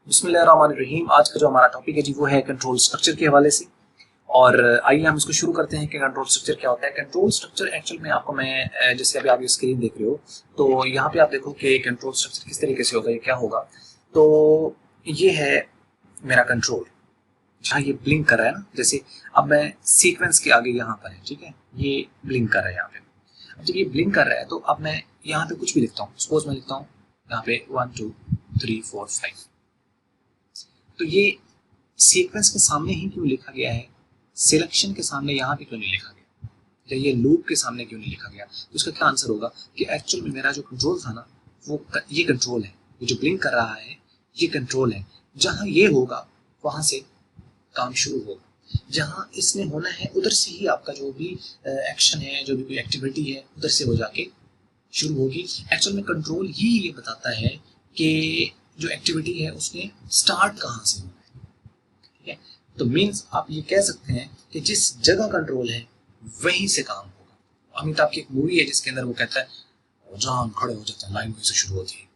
बिस्मिल्लाहिर्रहमानिर्रहीम। आज का जो हमारा टॉपिक है जी वो है कंट्रोल स्ट्रक्चर के हवाले से। और आइए हम इसको शुरू करते हैं कि कंट्रोल स्ट्रक्चर क्या होता है। कंट्रोल स्ट्रक्चर एक्चुअल में आपको मैं जैसे अभी आप ये स्क्रीन देख रहे हो तो यहाँ पे आप देखो कि कंट्रोल स्ट्रक्चर किस तरीके से होगा, ये क्या होगा। तो ये है मेरा कंट्रोल, जहाँ ये ब्लिंक कर रहा है ना, जैसे अब मैं सीक्वेंस के आगे यहाँ पर है, ठीक है, ये ब्लिंक कर रहा है यहाँ पे। अब जब ये ब्लिंक कर रहा है तो अब मैं यहाँ पे कुछ भी लिखता हूँ, सपोज मैं लिखता हूँ यहाँ पे 1 2 3 4 5। तो ये सीक्वेंस के सामने ही क्यों लिखा गया है, सिलेक्शन के सामने यहाँ पे क्यों नहीं लिखा गया, या ये लूप के सामने क्यों नहीं लिखा गया। तो इसका क्या आंसर होगा कि एक्चुअल में मेरा जो कंट्रोल था ना वो ये कंट्रोल है, ये जो ब्लिंक कर रहा है ये कंट्रोल है। जहाँ ये होगा वहां से काम शुरू होगा, जहाँ इसने होना है उधर से ही आपका जो भी एक्शन है, जो भी कोई एक्टिविटी है उधर से हो जाके शुरू होगी। एक्चुअल में कंट्रोल ही ये बताता है कि जो एक्टिविटी है उसने स्टार्ट कहाँ से होना है, ठीक है। तो मीन्स आप ये कह सकते हैं कि जिस जगह कंट्रोल है वहीं से काम होगा। अमिताभ की एक मूवी है जिसके अंदर वो कहता है जहाँ हम खड़े हो जाते हैं लाइन वहीं से शुरू होती है,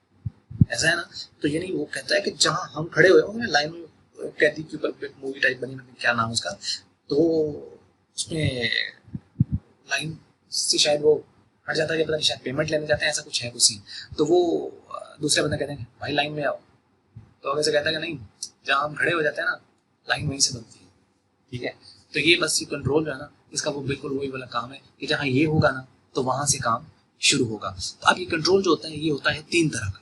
ऐसा है ना। तो यानी वो कहता है कि जहाँ हम खड़े हुए होंगे लाइन में, कैदी के ऊपर मूवी टाइप बनी, क्या नाम उसका, तो उसमें लाइन से शायद वो हट जाता है, पता नहीं शायद पेमेंट लेने जाते हैं, ऐसा कुछ है कुछ सीन। तो वो दूसरे बंदा कहते हैं भाई लाइन में आओ, तो आगे से कहता है कि नहीं, जहाँ हम खड़े हो जाते हैं ना लाइन वहीं से बनती है, ठीक है। तो ये बस ये कंट्रोल जो है ना इसका वो बिल्कुल वही वाला काम है कि जहाँ ये होगा ना तो वहां से काम शुरू होगा। तो अब ये कंट्रोल जो होता है ये होता है 3 तरह का।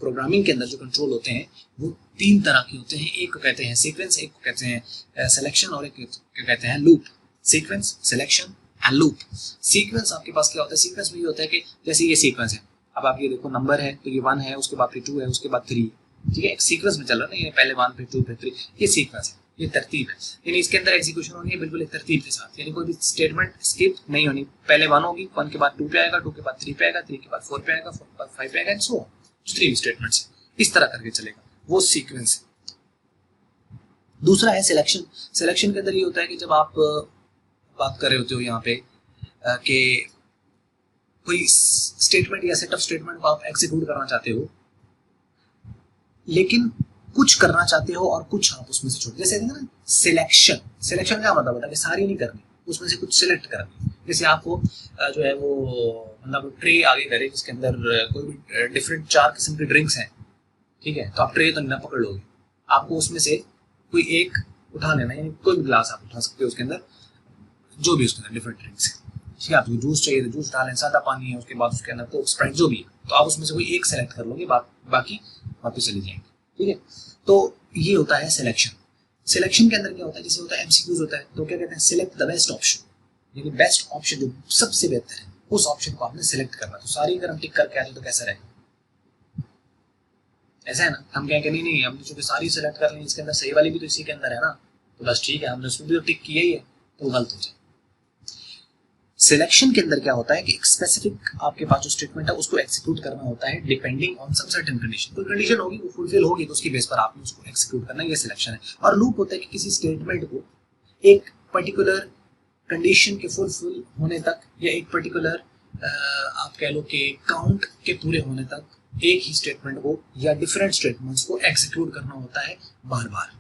प्रोग्रामिंग के अंदर जो कंट्रोल होते हैं वो 3 तरह के होते हैं। एक को कहते हैं सीक्वेंस, एक को कहते हैं सिलेक्शन, और एक को कहते हैं loop. Sequence, selection and loop. Sequence आपके पास क्या होता है, सीक्वेंस में ये होता है कि जैसे ये सीक्वेंस है, अब आप ये देखो नंबर है तो ये 1 है, उसके बाद फिर 2 है, उसके बाद 3, ठीक है। एक सीक्वेंस में चल रहा है ना, ये पहले 1 फिर 2 फिर 3, ये सीक्वेंस है, ये तरतीब है। यानी इसके अंदर एग्जीक्यूशन होनी है बिल्कुल एक तरतीब के साथ, यानी कोई भी स्टेटमेंट स्किप नहीं होनी। पहले 1 होगी, 1 के बाद 2 पे आएगा, 2 के बाद 3 पे आएगा, 3 के बाद 4 पे आएगा, 4 के बाद 5 पे आएगा, एंड सो ऑन। जितने भी स्टेटमेंट्स है इस तरह करके चलेगा, वो सीक्वेंस है। दूसरा है सिलेक्शन। सिलेक्शन के अंदर ये होता है कि जब आप बात कर रहे होते हो यहाँ पे कि कोई स्टेटमेंट या सेट ऑफ स्टेटमेंट को आप एग्जीक्यूट करना चाहते हो, लेकिन कुछ करना चाहते हो और कुछ आप उसमें से छोड़, जैसे ना सिलेक्शन। सिलेक्शन क्या मतलब होता है कि सारी नहीं करनी, उसमें से कुछ सिलेक्ट करनी। जैसे आपको जो है वो मतलब ट्रे आगे करे जिसके अंदर कोई भी डिफरेंट 4 किस्म के ड्रिंक्स हैं, ठीक है। तो आप ट्रे तो ना पकड़ लोगे, आपको उसमें से कोई एक उठा लेना, यानी कोई भी ग्लास आप उठा सकते हो उसके अंदर जो भी उसके अंदर डिफरेंट ड्रिंक्स है, ठीक है। आपको जूस चाहिए तो जूस उठा लें, सादा पानी है उसके बाद उसके अंदर तो स्प्राइट जो भी है, तो आप उसमें से कोई एक सेलेक्ट कर लोगे, बाकी वापस चले जाएंगे, ठीक है। तो ये होता है सिलेक्शन। सिलेक्शन के अंदर क्या होता है, जैसे होता है एमसीक्यूज होता है, तो क्या कहते हैं सिलेक्ट द बेस्ट ऑप्शन, यानी बेस्ट ऑप्शन जो सबसे बेहतर है उस ऑप्शन को आपने सिलेक्ट करना। तो सारी अगर हम टिक करके आ जाए तो कैसा रहेगा, ऐसा है ना। हम कहेंगे नहीं नहीं हमने चूंकि सारी सिलेक्ट कर ली, इसके अंदर सही वाली भी तो इसी के अंदर है ना, तो बस ठीक है हमने उसमें भी तो टिक किया ही है, तो गलत हो जाए। सिलेक्शन के अंदर क्या होता है कि एक स्पेसिफिक आपके पास जो स्टेटमेंट है उसको एग्जीक्यूट करना होता है depending on some certain condition. कोई कंडीशन होगी वो फुलफिल होगी तो उसकी बेस पर आपने उसको एग्जीक्यूट करना, ये सिलेक्शन है। और लूप होता है कि किसी स्टेटमेंट को एक पर्टिकुलर कंडीशन के फुलफिल होने तक या एक पर्टिकुलर आप कह लो कि काउंट के पूरे होने तक एक ही स्टेटमेंट को या डिफरेंट स्टेटमेंट्स को एग्जीक्यूट करना होता है बार बार।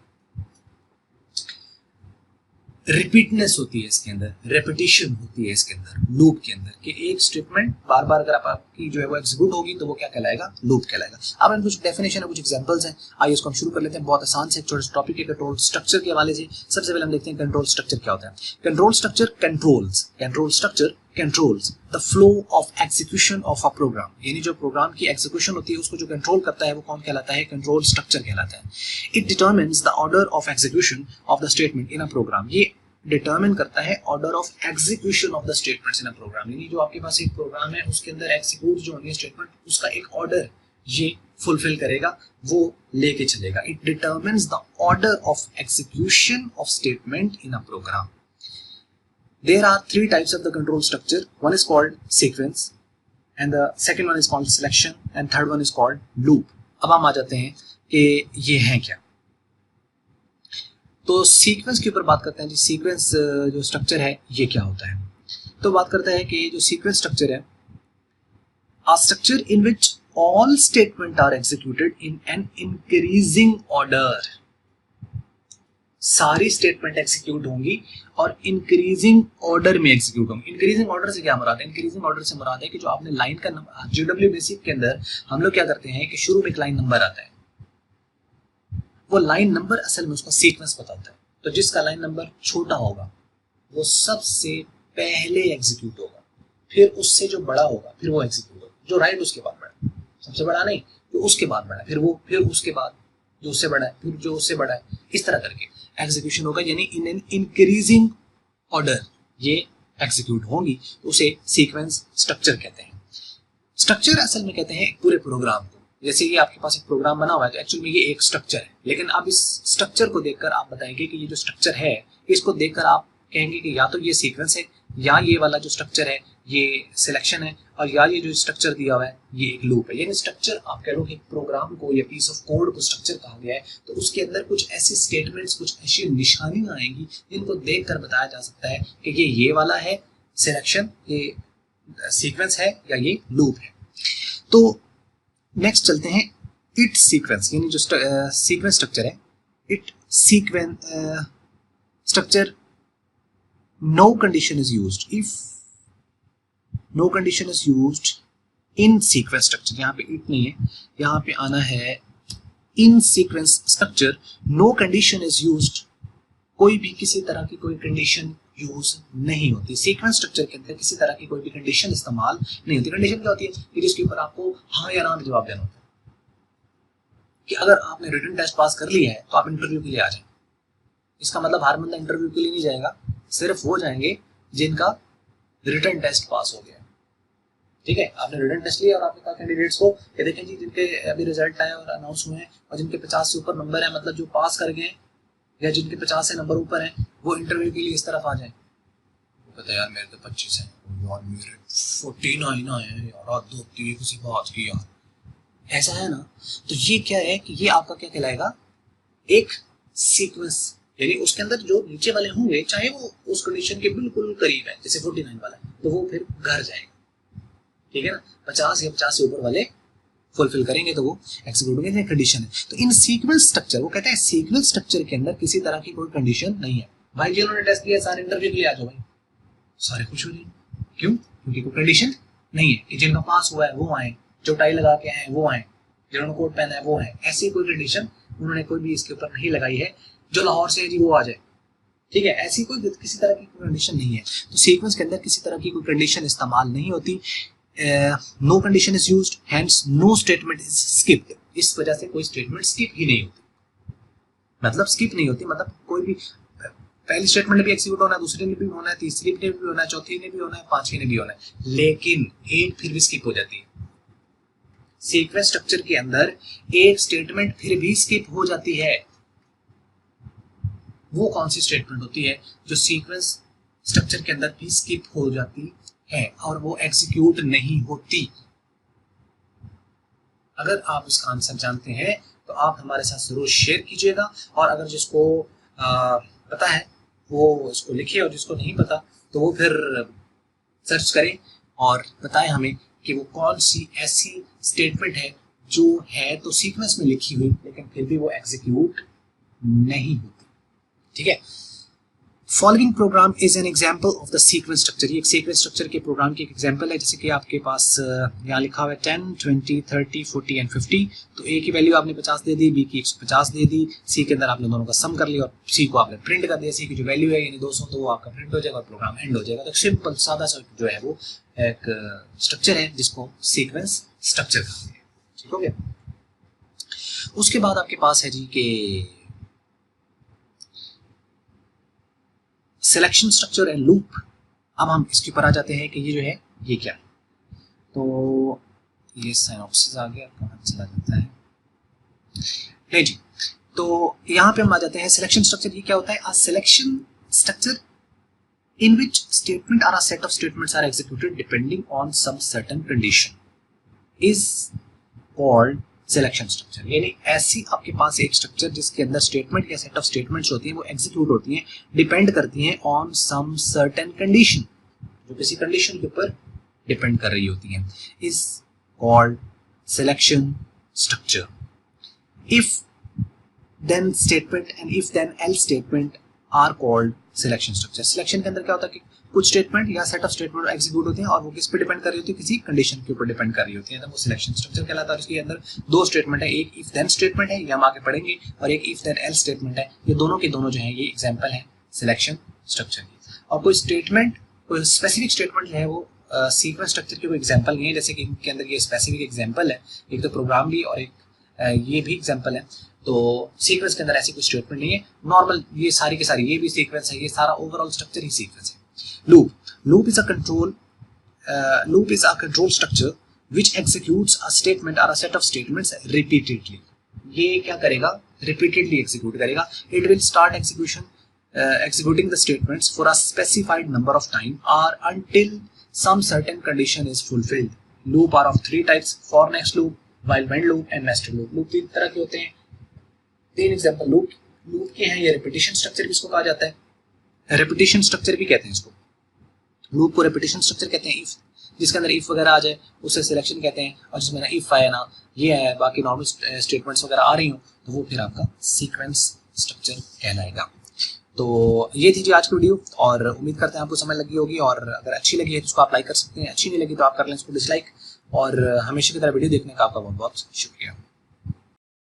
रिपीटनेस होती है इसके अंदर, रेपिटेशन होती है इसके अंदर लूप के अंदर, कि एक स्टेटमेंट बार बार अगर आपकी जो है वो एग्जीक्यूट होगी तो वो क्या कहलाएगा, लूप कहलाएगा। अब हम कुछ डेफिनेशन है, कुछ एग्जांपल्स हैं, आइए इसको हम शुरू कर लेते हैं। बहुत आसान से छोटे टॉपिक है कंट्रोल स्ट्रक्चर के हवाले से। सबसे पहले हम देखते हैं कंट्रोल स्ट्रक्चर क्या होता है। Control structure controls the flow of execution of a program, यानी जो प्रोग्राम की एग्जीक्यूशन होती है उसको जो कंट्रोल करता है वो कौन कहलाता है, कंट्रोल स्ट्रक्चर कहलाता है। It determines the order of execution of the statement in a program, ये डिटरमिन करता है order of execution of the statements in a program, यानी जो आपके पास एक प्रोग्राम है उसके अंदर एग्जीक्यूट जो होनी है स्टेटमेंट उसका एक ऑर्डर ये फुलफिल करेगा, वो लेके चलेगा। It determines the order of execution of statement in a program. There are 3 types of the control structure. One is called sequence and the second one is called selection and third one is called loop. अब हम आ जाते हैं कि ये हैं क्या। तो sequence के ऊपर बात करते हैं जी। सीक्वेंस जो स्ट्रक्चर है ये क्या होता है, तो बात करता है कि जो सीक्वेंस स्ट्रक्चर है, a structure in which all statement are executed in an increasing order. सारी स्टेटमेंट एग्जीक्यूट होंगी और इंक्रीजिंग ऑर्डर में एग्जीक्यूट होंगी। इंक्रीजिंग ऑर्डर से क्या मुराद है? इंक्रीजिंग ऑर्डर से मुराद है कि जो आपने लाइन का नंबर, जीडब्ल्यू बेसिक के अंदर हम लोग क्या करते हैं कि शुरू में एक लाइन नंबर आता है, वो लाइन नंबर असल में उसका सीक्वेंस बताता है। तो जिसका लाइन नंबर छोटा होगा वो सबसे पहले एग्जीक्यूट होगा, फिर उससे जो बड़ा होगा फिर वो एग्जीक्यूट होगा, जो राइट उसके बाद बड़ा, सबसे बड़ा नहीं तो उसके बाद बड़ा, फिर वो, फिर उसके बाद जो उससे बड़ा है, फिर जो उससे बड़ा है, इस तरह करके एग्जीक्यूशन होगा। यानी इन एन इंक्रीजिंग ऑर्डर ये एग्जीक्यूट होंगी, तो उसे सीक्वेंस स्ट्रक्चर कहते हैं। स्ट्रक्चर असल में कहते हैं एक पूरे प्रोग्राम को। जैसे ये आपके पास एक प्रोग्राम बना हुआ है तो एक्चुअली में ये एक स्ट्रक्चर है, लेकिन आप इस स्ट्रक्चर को देखकर आप बताएंगे कि ये जो स्ट्रक्चर है, इसको देखकर आप कहेंगे कि या तो ये सीक्वेंस है, या ये वाला जो स्ट्रक्चर है ये सिलेक्शन है, और या ये जो स्ट्रक्चर दिया हुआ है ये एक लूप है। यानी स्ट्रक्चर आप कह लो कि प्रोग्राम को या पीस ऑफ कोड को स्ट्रक्चर कहा गया है, तो उसके अंदर कुछ ऐसी स्टेटमेंट्स, कुछ ऐसी निशानियां आएंगी जिनको देखकर बताया जा सकता है कि ये वाला है सिलेक्शन, ये सीक्वेंस है, या ये लूप है। तो नेक्स्ट चलते हैं इट सीक्वेंस, यानी जो सीक्वेंस स्ट्रक्चर है, it sequence structure no condition is used if no condition is used in sequence structure. यहाँ पे इट नहीं है, यहाँ पे आना है in sequence structure no condition is used. कोई भी किसी तरह की कोई कंडीशन यूज नहीं होती सीक्वेंस स्ट्रक्चर के अंदर, किसी तरह की कोई भी कंडीशन इस्तेमाल नहीं होती। कंडीशन क्या होती है कि जिसके ऊपर आपको हाँ या ना में जवाब देना होता है, कि अगर आपने रिटन टेस्ट पास कर लिया है तो आप इंटरव्यू के लिए आ जाए। इसका मतलब हर बंदा इंटरव्यू के लिए नहीं जाएगा, सिर्फ वो जाएंगे जिनका रिटन टेस्ट पास हो गया। ठीक है, आपने रिटन टेस्ट लिया और आपने कहा कैंडिडेट्स को ये देखें जी, जिनके अभी रिजल्ट आए और अनाउंस हुए हैं और जिनके 50 से ऊपर नंबर है, मतलब जो पास कर गए या जिनके 50 से नंबर ऊपर हैं, वो इंटरव्यू के लिए इस तरफ आ जाए। वो कहता है यार मेरे तो 25 हैं, यार मेरे 49 आए हैं, यार दो तीन किसी बात की यार, ऐसा है ना। तो ये क्या है कि ये आपका क्या कहलाएगा, एक सीक्वेंस। यानी उसके अंदर जो नीचे वाले होंगे, चाहे वो उस कंडीशन के बिल्कुल करीब है, जैसे 49 वाला है, तो वो फिर घर जाएगा। ठीक है ना, 50 या 50 से ऊपर वाले फुलफिल करेंगे तो वो एग्जीक्यूट होंगे, कंडीशन है। तो इन सीक्वेंस स्ट्रक्चर, वो कहता है सीक्वेंस स्ट्रक्चर के अंदर किसी तरह की कोई कंडीशन नहीं है। भाई जिन्होंने टेस्ट किया सारे इंटरव्यू के लिए आ जाओ भाई, सारे खुश हो जाएंगे। क्यों? क्योंकि कोई कंडीशन नहीं है कि जिनका पास हुआ है वो आए, जो टाई लगा के आए वो आए, जिन्होंने कोट पहना है वो है। ऐसी कोई कंडीशन उन्होंने कोई भी इसके ऊपर नहीं लगाई है, जो लाहौर से है जी वो आ जाए। ठीक है, ऐसी कोई किसी तरह की कंडीशन नहीं है। तो सीक्वेंस के अंदर किसी तरह की कोई कंडीशन इस्तेमाल नहीं होती। No condition is used, hence no statement is skipped. इस वजह से कोई स्टेटमेंट स्किप ही नहीं होती। मतलब स्किप नहीं होती, मतलब कोई भी पहली स्टेटमेंट में भी एग्जीक्यूट होना है, दूसरे में भी होना है, तीसरी में भी होना है, चौथी में भी होना है, पांचवी में भी होना है, लेकिन एक फिर भी स्किप हो जाती है। सीक्वेंस स्ट्रक्चर के अंदर एक स्टेटमेंट फिर भी स्किप हो जाती है। वो कौन सी स्टेटमेंट होती है जो सीक्वेंस स्ट्रक्चर के अंदर भी स्किप हो जाती है और वो एग्जीक्यूट नहीं होती? अगर आप इसका आंसर जानते हैं तो आप हमारे साथ जरूर शेयर कीजिएगा, और अगर जिसको पता है वो इसको लिखिए, और जिसको नहीं पता तो वो फिर सर्च करें और बताएं हमें कि वो कौन सी ऐसी स्टेटमेंट है जो है तो सीक्वेंस में लिखी हुई लेकिन फिर भी वो एग्जीक्यूट नहीं होती। ठीक है, following programme is an example of the sequence structure. ये एक सीक्वेंस स्ट्रक्चर के प्रोग्राम की एक एग्जांपल है। जैसे कि आपके पास यहाँ लिखा हुआ है 10, 20, 30, 40 एंड 50। तो ए की वैल्यू आपने 50 दे दी, बी की 150 दे दी, सी के अंदर आपने दोनों का सम कर लिया और सी को आपने प्रिंट कर दिया। सी की जो वैल्यू है यानी 200, तो वो आपका प्रिंट हो जाएगा और प्रोग्राम एंड हो जाएगा। तो सिंपल सादा सा जो है वो एक स्ट्रक्चर है जिसको सीक्वेंस स्ट्रक्चर कहते हैं। ठीक हो गया। उसके बाद आपके पास है जी के सिलेक्शन स्ट्रक्चर एंड लूप। अब हम इसके ऊपर आ जाते हैं कि ये जो है ये क्या है। तो ये साइनॉप्सिस आ गया, कहाँ चला जाता है, नहीं जी। तो यहाँ पे हम आ जाते हैं सिलेक्शन स्ट्रक्चर। ये क्या होता है? A selection structure in which statement or a set of statements are executed depending on some certain condition is called selection structure. यानी ऐसी आपके पास एक स्ट्रक्चर जिसके अंदर स्टेटमेंट या सेट ऑफ स्टेटमेंट्स होती हैं वो एग्जीक्यूट होती हैं, डिपेंड करती हैं ऑन सम सर्टेन कंडीशन, जो किसी कंडीशन के ऊपर डिपेंड कर रही होती हैं, is called selection structure. If then statement and if then else statement are called selection structure. Selection के अंदर क्या होता है कि कुछ स्टेटमेंट या सेट ऑफ स्टेटमेंट एग्जीक्यूट होते हैं और वो किस पे डिपेंड कर रही होती है, किसी कंडीशन के ऊपर डिपेंड कर रही होती है, तो वो सिलेक्शन स्ट्रक्चर कहलाता है। इसके अंदर दो स्टेटमेंट है, एक इफ देन स्टेटमेंट है, ये हम आगे पढ़ेंगे, और एक इफ देन एल्स स्टेटमेंट है। ये दोनों के दोनों जो है ये एग्जांपल है सिलेक्शन स्ट्रक्चर की। और कोई स्टेटमेंट, कोई स्पेसिफिक स्टेटमेंट जो है वो सीक्वेंस स्ट्रक्चर के कोई एग्जांपल नहीं है, जैसे कि इनके अंदर ये स्पेसिफिक एग्जांपल है, एक तो प्रोग्राम भी और एक ये भी एग्जांपल है। तो सीक्वेंस के अंदर ऐसी कोई स्टेटमेंट नहीं है, नॉर्मल ये सारी की सारी ये भी सीक्वेंस है, ये सारा ओवरऑल स्ट्रक्चर ही सीक्वेंस है। Loop is a control structure which executes a statement और a set of statements repeatedly. ये क्या करेगा, रिपीटेडली एग्जीक्यूट करेगा। It will start executing the statements for a specified number of time or until some certain condition is fulfilled. Loop are of three types: for next loop, while when loop and nested loop. Loop तीन तरह के होते हैं। तीन example loop के हैं। ये repetition structure भी इसको कहा जाता है, रिपीटेशन स्ट्रक्चर भी कहते हैं इसको। लूप को रिपीटेशन स्ट्रक्चर कहते हैं। इफ जिसके अंदर इफ वगैरह आ जाए उसे सिलेक्शन कहते हैं, और जिसमें ना इफ आए ना ये है, बाकी नॉर्मल स्टेटमेंट्स वगैरह आ रही हो तो वो फिर आपका सीक्वेंस स्ट्रक्चर कहलाएगा। तो ये थी जी आज की वीडियो, और उम्मीद करते हैं आपको समझ लगी होगी, और अगर अच्छी लगी है तो उसको आप लाइक कर सकते हैं, अच्छी नहीं लगी तो आप कर लें इसको डिसलाइक, और हमेशा की तरह वीडियो देखने का आपका बहुत बहुत शुक्रिया।